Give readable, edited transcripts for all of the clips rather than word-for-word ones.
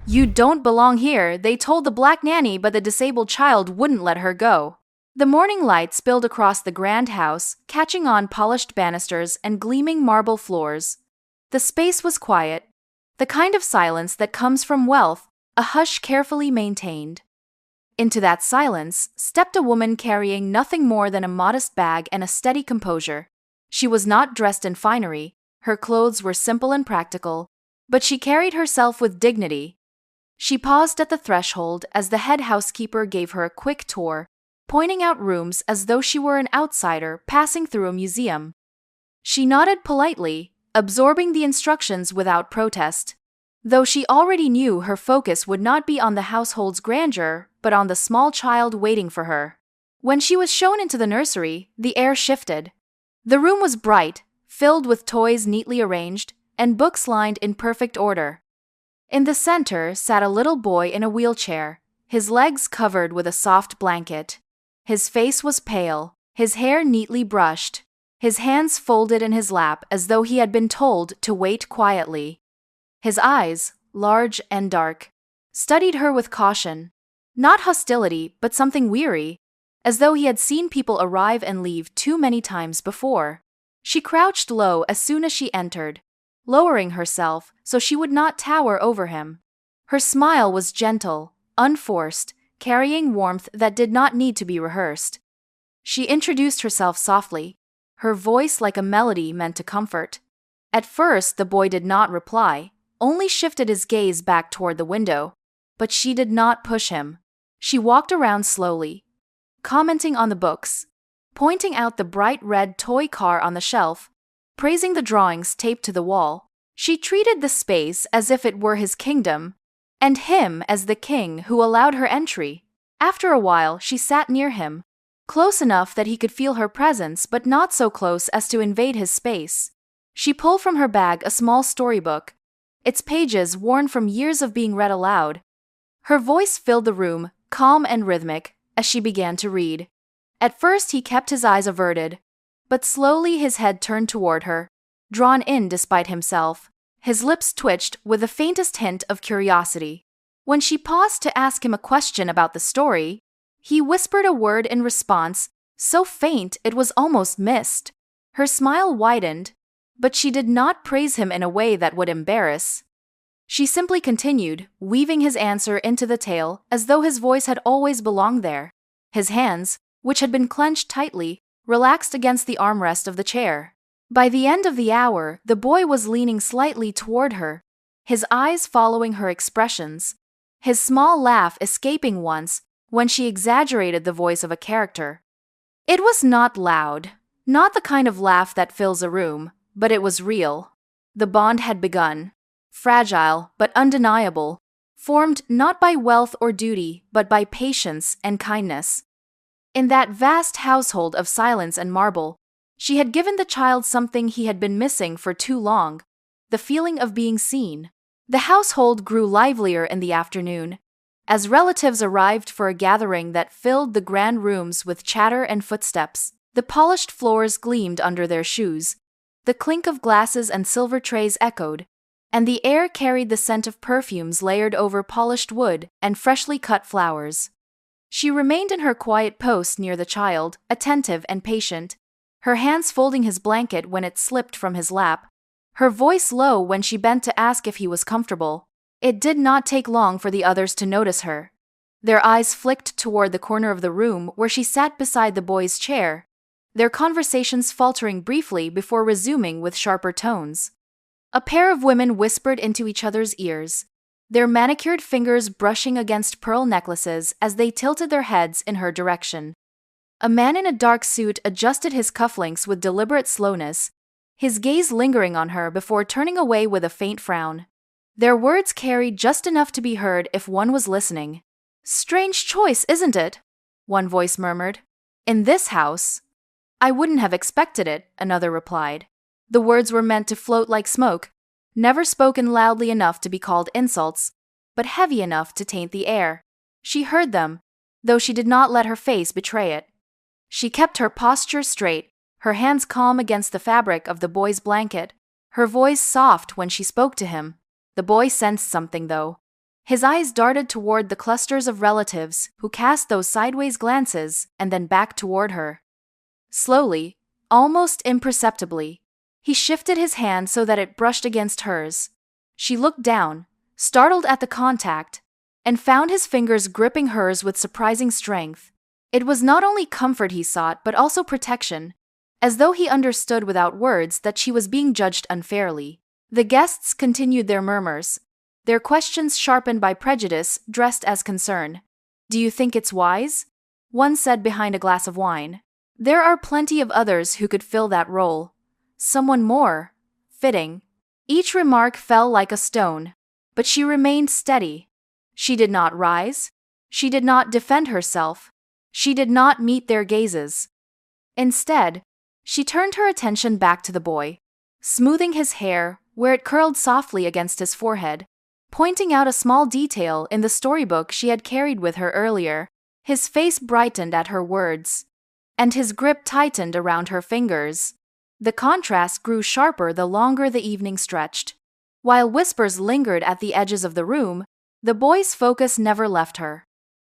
"You don't belong here," they told the black nanny, but the disabled child wouldn't let her go. The morning light spilled across the grand house, catching on polished banisters and gleaming marble floors. The space was quiet, the kind of silence that comes from wealth, a hush carefully maintained. Into that silence stepped a woman carrying nothing more than a modest bag and a steady composure. She was not dressed in finery, her clothes were simple and practical, but she carried herself with dignity. She paused at the threshold as the head housekeeper gave her a quick tour, pointing out rooms as though she were an outsider passing through a museum. She nodded politely, absorbing the instructions without protest, though she already knew her focus would not be on the household's grandeur, but on the small child waiting for her. When she was shown into the nursery, the air shifted. The room was bright, filled with toys neatly arranged, and books lined in perfect order. In the center sat a little boy in a wheelchair, his legs covered with a soft blanket. His face was pale, his hair neatly brushed, his hands folded in his lap as though he had been told to wait quietly. His eyes, large and dark, studied her with caution. Not hostility, but something weary, as though he had seen people arrive and leave too many times before. She crouched low as soon as she entered, lowering herself so she would not tower over him. Her smile was gentle, unforced, carrying warmth that did not need to be rehearsed. She introduced herself softly, her voice like a melody meant to comfort. At first, the boy did not reply, only shifted his gaze back toward the window. But she did not push him. She walked around slowly, commenting on the books, pointing out the bright red toy car on the shelf, praising the drawings taped to the wall. She treated the space as if it were his kingdom, and him as the king who allowed her entry. After a while, she sat near him, close enough that he could feel her presence but not so close as to invade his space. She pulled from her bag a small storybook, its pages worn from years of being read aloud. Her voice filled the room, calm and rhythmic, as she began to read. At first he kept his eyes averted, but slowly his head turned toward her, drawn in despite himself. His lips twitched with the faintest hint of curiosity. When she paused to ask him a question about the story, he whispered a word in response, so faint it was almost missed. Her smile widened, but she did not praise him in a way that would embarrass. She simply continued, weaving his answer into the tale as though his voice had always belonged there. His hands, which had been clenched tightly, relaxed against the armrest of the chair. By the end of the hour, the boy was leaning slightly toward her, his eyes following her expressions, his small laugh escaping once when she exaggerated the voice of a character. It was not loud, not the kind of laugh that fills a room, but it was real. The bond had begun. Fragile but undeniable, formed not by wealth or duty, but by patience and kindness. In that vast household of silence and marble, she had given the child something he had been missing for too long, the feeling of being seen. The household grew livelier in the afternoon, as relatives arrived for a gathering that filled the grand rooms with chatter and footsteps. The polished floors gleamed under their shoes, the clink of glasses and silver trays echoed, and the air carried the scent of perfumes layered over polished wood and freshly cut flowers. She remained in her quiet post near the child, attentive and patient, her hands folding his blanket when it slipped from his lap, her voice low when she bent to ask if he was comfortable. It did not take long for the others to notice her. Their eyes flicked toward the corner of the room where she sat beside the boy's chair, their conversations faltering briefly before resuming with sharper tones. A pair of women whispered into each other's ears, their manicured fingers brushing against pearl necklaces as they tilted their heads in her direction. A man in a dark suit adjusted his cufflinks with deliberate slowness, his gaze lingering on her before turning away with a faint frown. Their words carried just enough to be heard if one was listening. "Strange choice, isn't it?" one voice murmured. "In this house?" "I wouldn't have expected it," another replied. The words were meant to float like smoke, never spoken loudly enough to be called insults, but heavy enough to taint the air. She heard them, though she did not let her face betray it. She kept her posture straight, her hands calm against the fabric of the boy's blanket, her voice soft when she spoke to him. The boy sensed something, though. His eyes darted toward the clusters of relatives who cast those sideways glances and then back toward her. Slowly, almost imperceptibly, he shifted his hand so that it brushed against hers. She looked down, startled at the contact, and found his fingers gripping hers with surprising strength. It was not only comfort he sought but also protection, as though he understood without words that she was being judged unfairly. The guests continued their murmurs, their questions sharpened by prejudice dressed as concern. "Do you think it's wise?" one said behind a glass of wine. "There are plenty of others who could fill that role. Someone more fitting." Each remark fell like a stone, but she remained steady. She did not rise. She did not defend herself. She did not meet their gazes. Instead, she turned her attention back to the boy, smoothing his hair where it curled softly against his forehead, pointing out a small detail in the storybook she had carried with her earlier. His face brightened at her words, and his grip tightened around her fingers. The contrast grew sharper the longer the evening stretched. While whispers lingered at the edges of the room, the boy's focus never left her.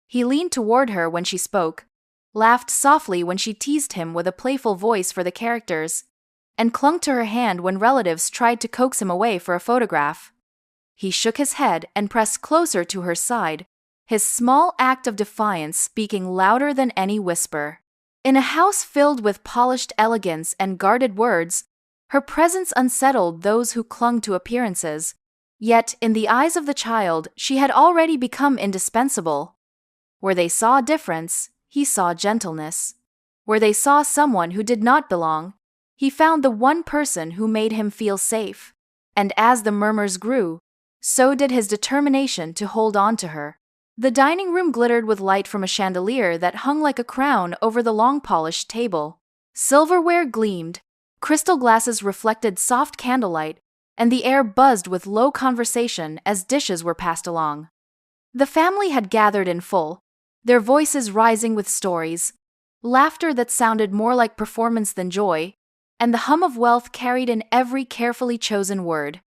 He leaned toward her when she spoke, laughed softly when she teased him with a playful voice for the characters, and clung to her hand when relatives tried to coax him away for a photograph. He shook his head and pressed closer to her side, his small act of defiance speaking louder than any whisper. In a house filled with polished elegance and guarded words, her presence unsettled those who clung to appearances. Yet, in the eyes of the child, she had already become indispensable. Where they saw a difference, he saw gentleness. Where they saw someone who did not belong, he found the one person who made him feel safe. And as the murmurs grew, so did his determination to hold on to her. The dining room glittered with light from a chandelier that hung like a crown over the long polished table. Silverware gleamed, crystal glasses reflected soft candlelight, and the air buzzed with low conversation as dishes were passed along. The family had gathered in full, their voices rising with stories, laughter that sounded more like performance than joy, and the hum of wealth carried in every carefully chosen word.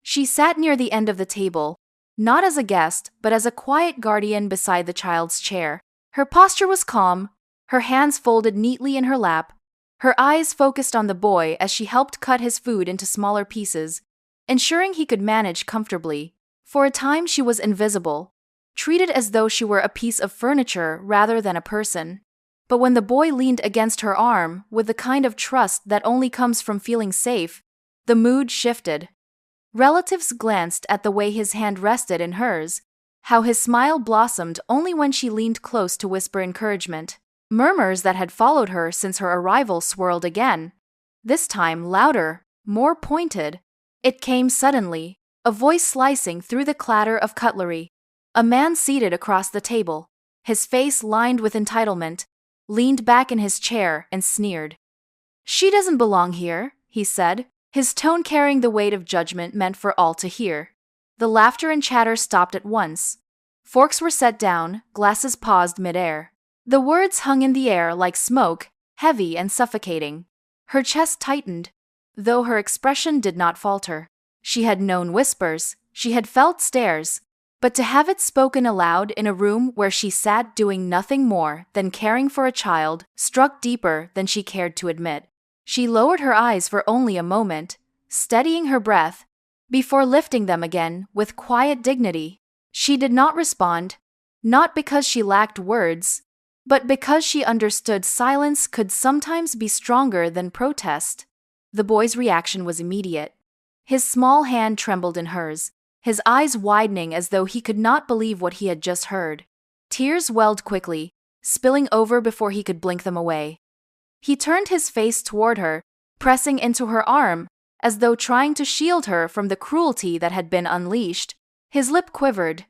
She sat near the end of the table, not as a guest, but as a quiet guardian beside the child's chair. Her posture was calm, her hands folded neatly in her lap, her eyes focused on the boy as she helped cut his food into smaller pieces, ensuring he could manage comfortably. For a time she was invisible, treated as though she were a piece of furniture rather than a person. But when the boy leaned against her arm with the kind of trust that only comes from feeling safe, the mood shifted. Relatives glanced at the way his hand rested in hers, how his smile blossomed only when she leaned close to whisper encouragement. Murmurs that had followed her since her arrival swirled again, this time louder, more pointed. It came suddenly, a voice slicing through the clatter of cutlery. A man seated across the table, his face lined with entitlement, leaned back in his chair and sneered. "She doesn't belong here," he said, his tone carrying the weight of judgment meant for all to hear. The laughter and chatter stopped at once. Forks were set down, glasses paused midair. The words hung in the air like smoke, heavy and suffocating. Her chest tightened, though her expression did not falter. She had known whispers, she had felt stares, but to have it spoken aloud in a room where she sat doing nothing more than caring for a child struck deeper than she cared to admit. She lowered her eyes for only a moment, steadying her breath, before lifting them again with quiet dignity. She did not respond, not because she lacked words, but because she understood silence could sometimes be stronger than protest. The boy's reaction was immediate. His small hand trembled in hers, his eyes widening as though he could not believe what he had just heard. Tears welled quickly, spilling over before he could blink them away. He turned his face toward her, pressing into her arm, as though trying to shield her from the cruelty that had been unleashed. His lip quivered,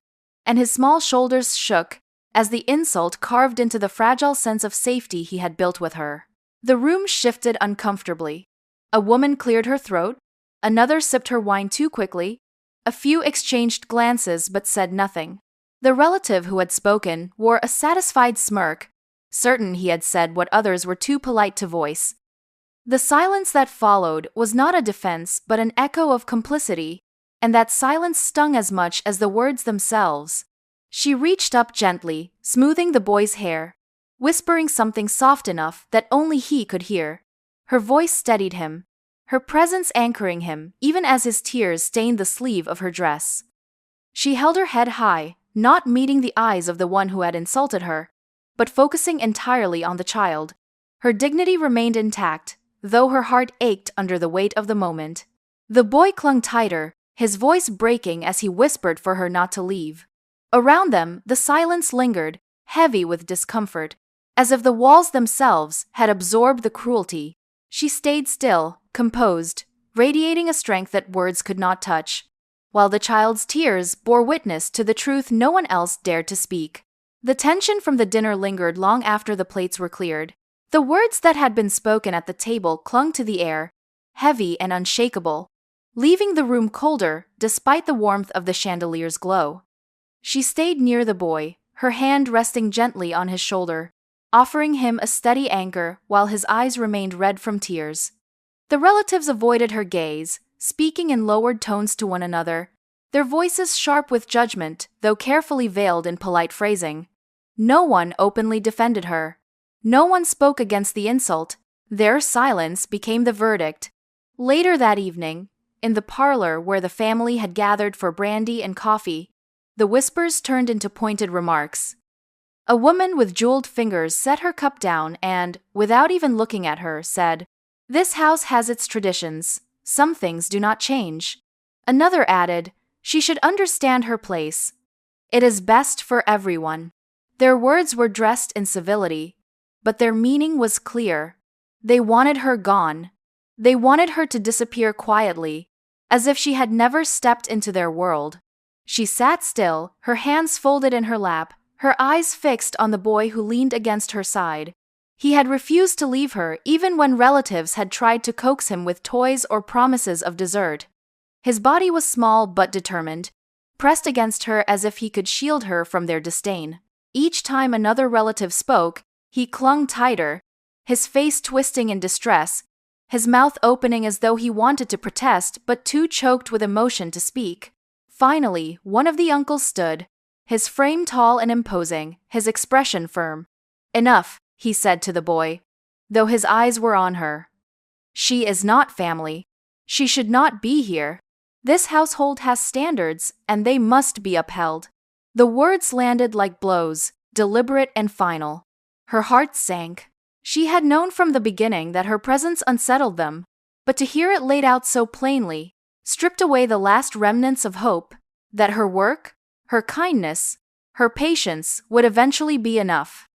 and his small shoulders shook, as the insult carved into the fragile sense of safety he had built with her. The room shifted uncomfortably. A woman cleared her throat, another sipped her wine too quickly, a few exchanged glances but said nothing. The relative who had spoken wore a satisfied smirk, certain he had said what others were too polite to voice. The silence that followed was not a defense but an echo of complicity, and that silence stung as much as the words themselves. She reached up gently, smoothing the boy's hair, whispering something soft enough that only he could hear. Her voice steadied him, her presence anchoring him even as his tears stained the sleeve of her dress. She held her head high, not meeting the eyes of the one who had insulted her, but focusing entirely on the child. Her dignity remained intact, though her heart ached under the weight of the moment. The boy clung tighter, his voice breaking as he whispered for her not to leave. Around them, the silence lingered, heavy with discomfort, as if the walls themselves had absorbed the cruelty. She stayed still, composed, radiating a strength that words could not touch, while the child's tears bore witness to the truth no one else dared to speak. The tension from the dinner lingered long after the plates were cleared. The words that had been spoken at the table clung to the air, heavy and unshakable, leaving the room colder despite the warmth of the chandelier's glow. She stayed near the boy, her hand resting gently on his shoulder, offering him a steady anchor while his eyes remained red from tears. The relatives avoided her gaze, speaking in lowered tones to one another, their voices sharp with judgment, though carefully veiled in polite phrasing. No one openly defended her. No one spoke against the insult. Their silence became the verdict. Later that evening, in the parlor where the family had gathered for brandy and coffee, the whispers turned into pointed remarks. A woman with jeweled fingers set her cup down and, without even looking at her, said, "This house has its traditions. Some things do not change." Another added, "She should understand her place. It is best for everyone." Their words were dressed in civility, but their meaning was clear. They wanted her gone. They wanted her to disappear quietly, as if she had never stepped into their world. She sat still, her hands folded in her lap, her eyes fixed on the boy who leaned against her side. He had refused to leave her even when relatives had tried to coax him with toys or promises of dessert. His body was small but determined, pressed against her as if he could shield her from their disdain. Each time another relative spoke, he clung tighter, his face twisting in distress, his mouth opening as though he wanted to protest but too choked with emotion to speak. Finally, one of the uncles stood, his frame tall and imposing, his expression firm. "Enough," he said to the boy, though his eyes were on her. "She is not family. She should not be here. This household has standards, and they must be upheld." The words landed like blows, deliberate and final. Her heart sank. She had known from the beginning that her presence unsettled them, but to hear it laid out so plainly, stripped away the last remnants of hope, that her work, her kindness, her patience would eventually be enough.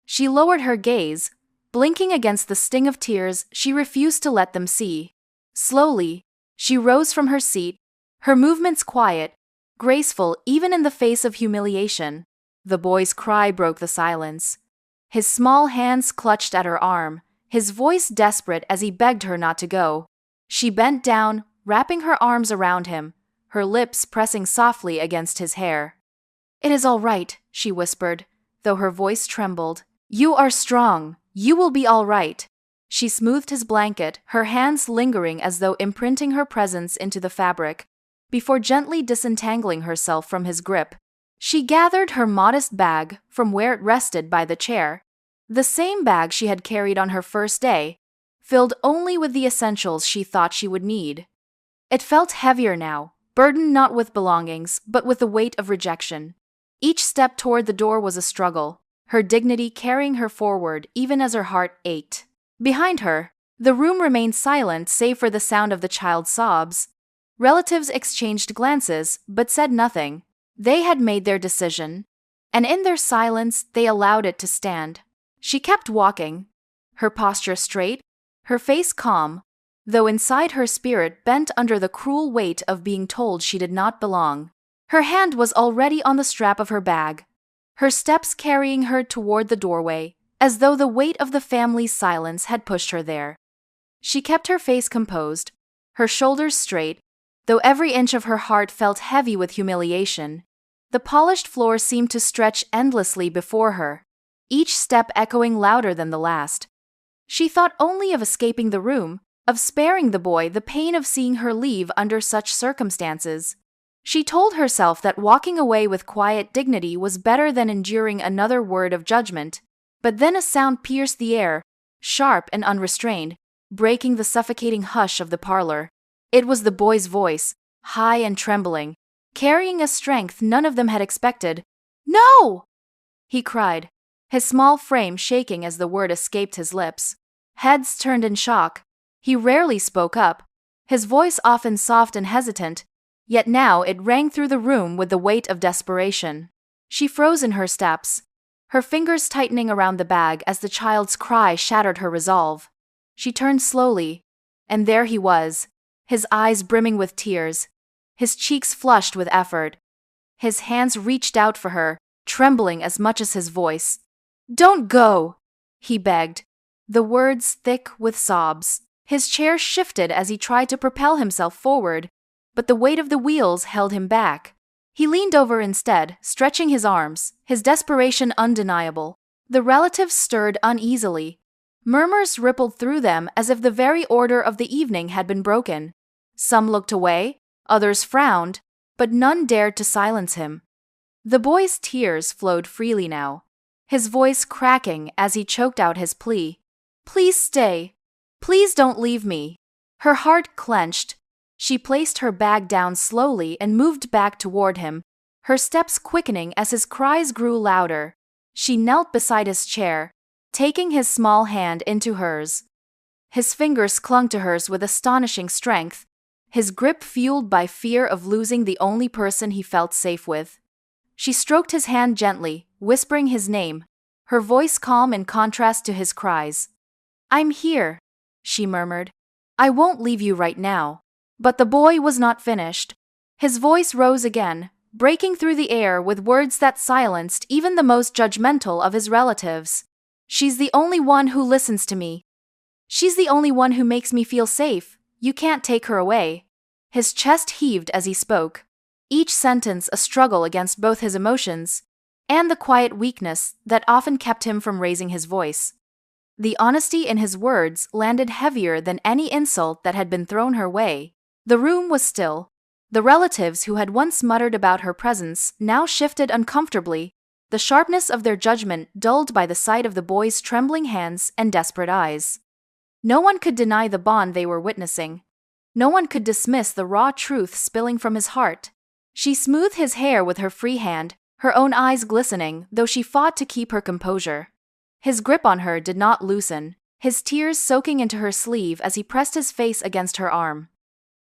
She lowered her gaze, blinking against the sting of tears she refused to let them see. Slowly, she rose from her seat, her movements quiet, graceful even in the face of humiliation. The boy's cry broke the silence. His small hands clutched at her arm, his voice desperate as he begged her not to go. She bent down, wrapping her arms around him, her lips pressing softly against his hair. "It is all right," she whispered, though her voice trembled. "You are strong. You will be all right." She smoothed his blanket, her hands lingering as though imprinting her presence into the fabric, before gently disentangling herself from his grip. She gathered her modest bag from where it rested by the chair, the same bag she had carried on her first day, filled only with the essentials she thought she would need. It felt heavier now, burdened not with belongings, but with the weight of rejection. Each step toward the door was a struggle, her dignity carrying her forward even as her heart ached. Behind her, the room remained silent save for the sound of the child's sobs. Relatives exchanged glances, but said nothing. They had made their decision, and in their silence they allowed it to stand. She kept walking, her posture straight, her face calm, though inside her spirit bent under the cruel weight of being told she did not belong. Her hand was already on the strap of her bag, her steps carrying her toward the doorway, as though the weight of the family's silence had pushed her there. She kept her face composed, her shoulders straight, though every inch of her heart felt heavy with humiliation. The polished floor seemed to stretch endlessly before her, each step echoing louder than the last. She thought only of escaping the room, of sparing the boy the pain of seeing her leave under such circumstances. She told herself that walking away with quiet dignity was better than enduring another word of judgment. But then a sound pierced the air, sharp and unrestrained, breaking the suffocating hush of the parlor. It was the boy's voice, high and trembling, carrying a strength none of them had expected. "No!" he cried, his small frame shaking as the word escaped his lips. Heads turned in shock. He rarely spoke up, his voice often soft and hesitant, yet now it rang through the room with the weight of desperation. She froze in her steps, her fingers tightening around the bag as the child's cry shattered her resolve. She turned slowly, and there he was, his eyes brimming with tears, his cheeks flushed with effort. His hands reached out for her, trembling as much as his voice. "Don't go!" he begged, the words thick with sobs. His chair shifted as he tried to propel himself forward, but the weight of the wheels held him back. He leaned over instead, stretching his arms, his desperation undeniable. The relatives stirred uneasily. Murmurs rippled through them as if the very order of the evening had been broken. Some looked away, others frowned, but none dared to silence him. The boy's tears flowed freely now, his voice cracking as he choked out his plea. "Please stay. Please don't leave me." Her heart clenched. She placed her bag down slowly and moved back toward him, her steps quickening as his cries grew louder. She knelt beside his chair, taking his small hand into hers. His fingers clung to hers with astonishing strength, his grip fueled by fear of losing the only person he felt safe with. She stroked his hand gently, whispering his name, her voice calm in contrast to his cries. "I'm here," she murmured. "I won't leave you right now." But the boy was not finished. His voice rose again, breaking through the air with words that silenced even the most judgmental of his relatives. "She's the only one who listens to me. She's the only one who makes me feel safe. You can't take her away." His chest heaved as he spoke, each sentence a struggle against both his emotions and the quiet weakness that often kept him from raising his voice. The honesty in his words landed heavier than any insult that had been thrown her way. The room was still. The relatives who had once muttered about her presence now shifted uncomfortably, the sharpness of their judgment dulled by the sight of the boy's trembling hands and desperate eyes. No one could deny the bond they were witnessing. No one could dismiss the raw truth spilling from his heart. She smoothed his hair with her free hand, her own eyes glistening, though she fought to keep her composure. His grip on her did not loosen, his tears soaking into her sleeve as he pressed his face against her arm.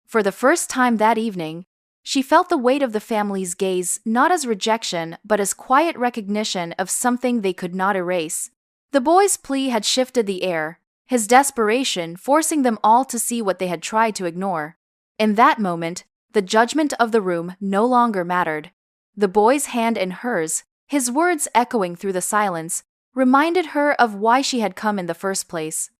For the first time that evening, she felt the weight of the family's gaze not as rejection but as quiet recognition of something they could not erase. The boy's plea had shifted the air, his desperation forcing them all to see what they had tried to ignore. In that moment, the judgment of the room no longer mattered. The boy's hand in hers, his words echoing through the silence, reminded her of why she had come in the first place.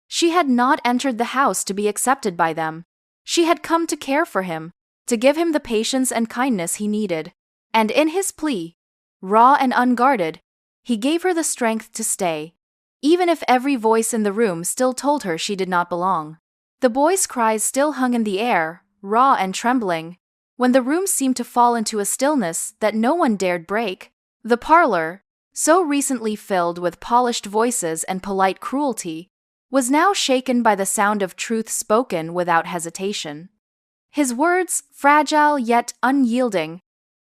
She had not entered the house to be accepted by them. She had come to care for him, to give him the patience and kindness he needed. And in his plea, raw and unguarded, he gave her the strength to stay, even if every voice in the room still told her she did not belong. The boy's cries still hung in the air, raw and trembling, when the room seemed to fall into a stillness that no one dared break. The parlor, so recently filled with polished voices and polite cruelty, was now shaken by the sound of truth spoken without hesitation. His words, fragile yet unyielding,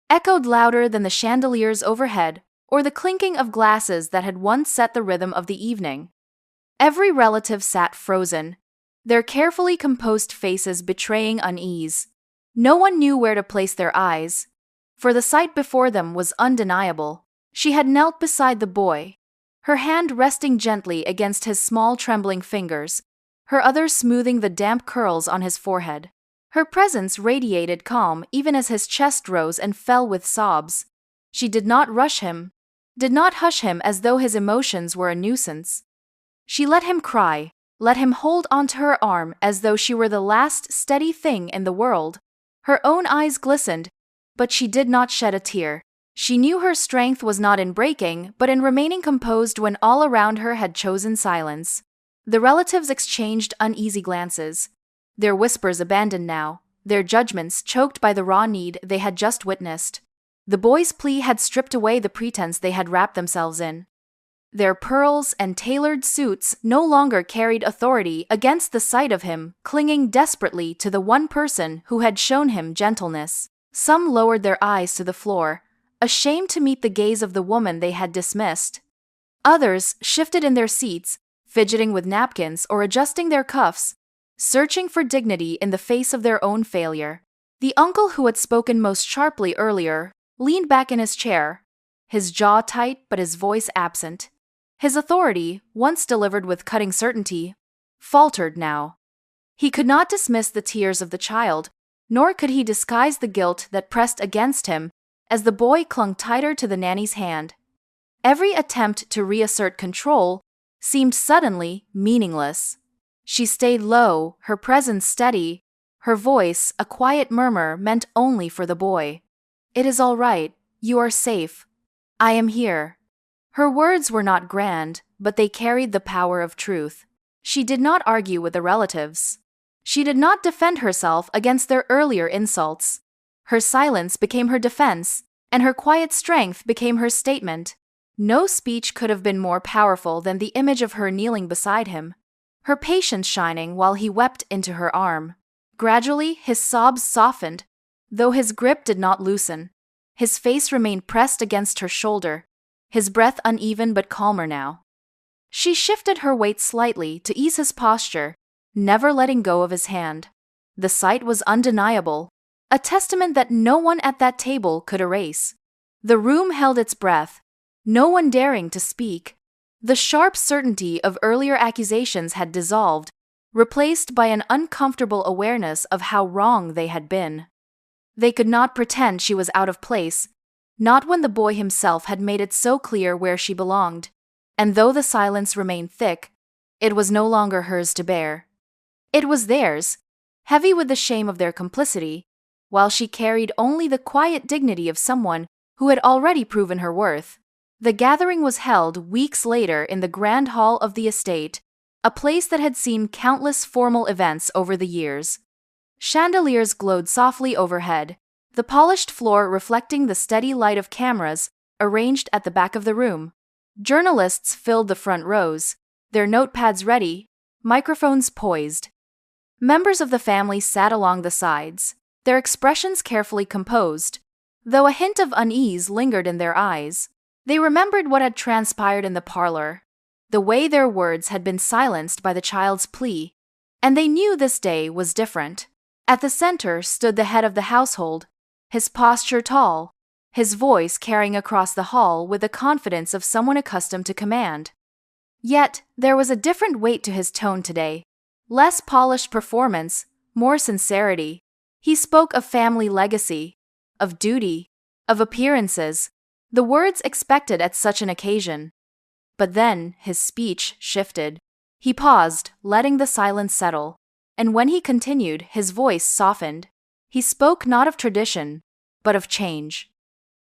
echoed louder than the chandeliers overhead or the clinking of glasses that had once set the rhythm of the evening. Every relative sat frozen, their carefully composed faces betraying unease. No one knew where to place their eyes, for the sight before them was undeniable. She had knelt beside the boy, her hand resting gently against his small trembling fingers, her other smoothing the damp curls on his forehead. Her presence radiated calm even as his chest rose and fell with sobs. She did not rush him, did not hush him as though his emotions were a nuisance. She let him cry, let him hold onto her arm as though she were the last steady thing in the world. Her own eyes glistened, but she did not shed a tear. She knew her strength was not in breaking, but in remaining composed when all around her had chosen silence. The relatives exchanged uneasy glances, their whispers abandoned now, their judgments choked by the raw need they had just witnessed. The boy's plea had stripped away the pretense they had wrapped themselves in. Their pearls and tailored suits no longer carried authority against the sight of him clinging desperately to the one person who had shown him gentleness. Some lowered their eyes to the floor, ashamed to meet the gaze of the woman they had dismissed. Others shifted in their seats, fidgeting with napkins or adjusting their cuffs, searching for dignity in the face of their own failure. The uncle who had spoken most sharply earlier leaned back in his chair, his jaw tight but his voice absent. His authority, once delivered with cutting certainty, faltered now. He could not dismiss the tears of the child, nor could he disguise the guilt that pressed against him as the boy clung tighter to the nanny's hand. Every attempt to reassert control seemed suddenly meaningless. She stayed low, her presence steady, her voice a quiet murmur meant only for the boy. "It is all right, you are safe. I am here." Her words were not grand, but they carried the power of truth. She did not argue with the relatives. She did not defend herself against their earlier insults. Her silence became her defense, and her quiet strength became her statement. No speech could have been more powerful than the image of her kneeling beside him, her patience shining while he wept into her arm. Gradually, his sobs softened, though his grip did not loosen. His face remained pressed against her shoulder, his breath uneven but calmer now. She shifted her weight slightly to ease his posture, never letting go of his hand. The sight was undeniable, a testament that no one at that table could erase. The room held its breath, no one daring to speak. The sharp certainty of earlier accusations had dissolved, replaced by an uncomfortable awareness of how wrong they had been. They could not pretend she was out of place, not when the boy himself had made it so clear where she belonged. And though the silence remained thick, it was no longer hers to bear. It was theirs, heavy with the shame of their complicity, while she carried only the quiet dignity of someone who had already proven her worth. The gathering was held weeks later in the grand hall of the estate, a place that had seen countless formal events over the years. Chandeliers glowed softly overhead, the polished floor reflecting the steady light of cameras arranged at the back of the room. Journalists filled the front rows, their notepads ready, microphones poised. Members of the family sat along the sides, their expressions carefully composed, though a hint of unease lingered in their eyes. They remembered what had transpired in the parlor, the way their words had been silenced by the child's plea, and they knew this day was different. At the center stood the head of the household, his posture tall, his voice carrying across the hall with the confidence of someone accustomed to command. Yet, there was a different weight to his tone today. Less polished performance, more sincerity. He spoke of family legacy, of duty, of appearances, the words expected at such an occasion. But then his speech shifted. He paused, letting the silence settle, and when he continued, his voice softened. He spoke not of tradition, but of change.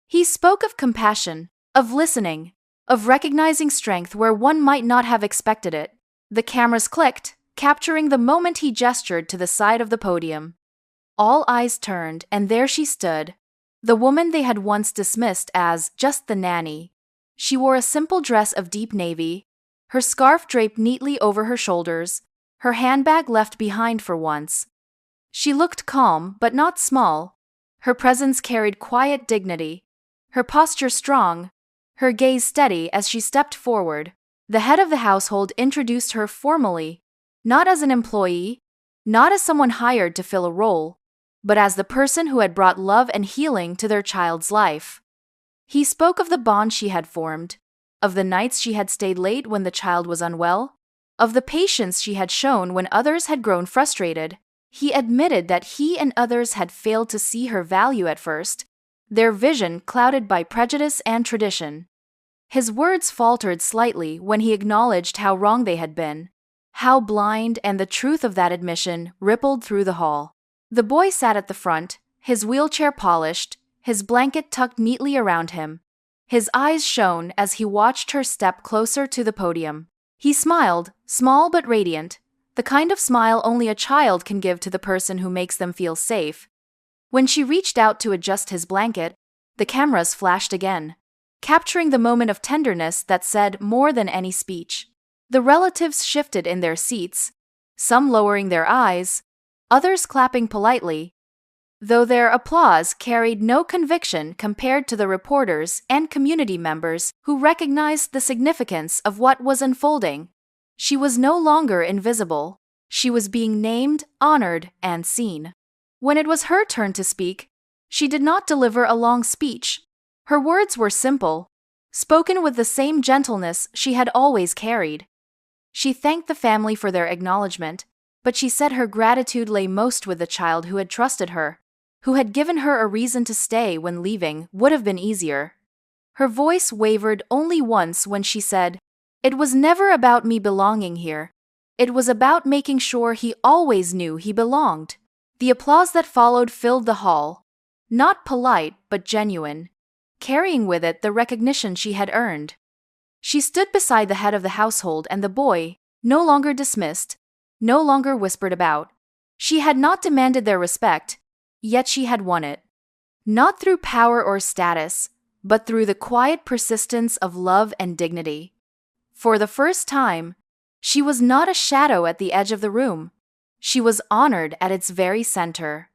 He spoke of compassion, of listening, of recognizing strength where one might not have expected it. The cameras clicked, capturing the moment he gestured to the side of the podium. All eyes turned, and there she stood, the woman they had once dismissed as just the nanny. She wore a simple dress of deep navy, her scarf draped neatly over her shoulders, her handbag left behind for once. She looked calm but not small. Her presence carried quiet dignity, her posture strong, her gaze steady as she stepped forward. The head of the household introduced her formally, not as an employee, not as someone hired to fill a role, but as the person who had brought love and healing to their child's life. He spoke of the bond she had formed, of the nights she had stayed late when the child was unwell, of the patience she had shown when others had grown frustrated. He admitted that he and others had failed to see her value at first, their vision clouded by prejudice and tradition. His words faltered slightly when he acknowledged how wrong they had been, how blind, and the truth of that admission rippled through the hall. The boy sat at the front, his wheelchair polished, his blanket tucked neatly around him. His eyes shone as he watched her step closer to the podium. He smiled, small but radiant, the kind of smile only a child can give to the person who makes them feel safe. When she reached out to adjust his blanket, the cameras flashed again, capturing the moment of tenderness that said more than any speech. The relatives shifted in their seats, some lowering their eyes, others clapping politely, though their applause carried no conviction compared to the reporters and community members who recognized the significance of what was unfolding. She was no longer invisible. She was being named, honored, and seen. When it was her turn to speak, she did not deliver a long speech. Her words were simple, spoken with the same gentleness she had always carried. She thanked the family for their acknowledgement, but she said her gratitude lay most with the child who had trusted her, who had given her a reason to stay when leaving would have been easier. Her voice wavered only once when she said, "It was never about me belonging here. It was about making sure he always knew he belonged." The applause that followed filled the hall, not polite but genuine, carrying with it the recognition she had earned. She stood beside the head of the household and the boy, no longer dismissed, no longer whispered about. She had not demanded their respect, yet she had won it. Not through power or status, but through the quiet persistence of love and dignity. For the first time, she was not a shadow at the edge of the room. She was honored at its very center.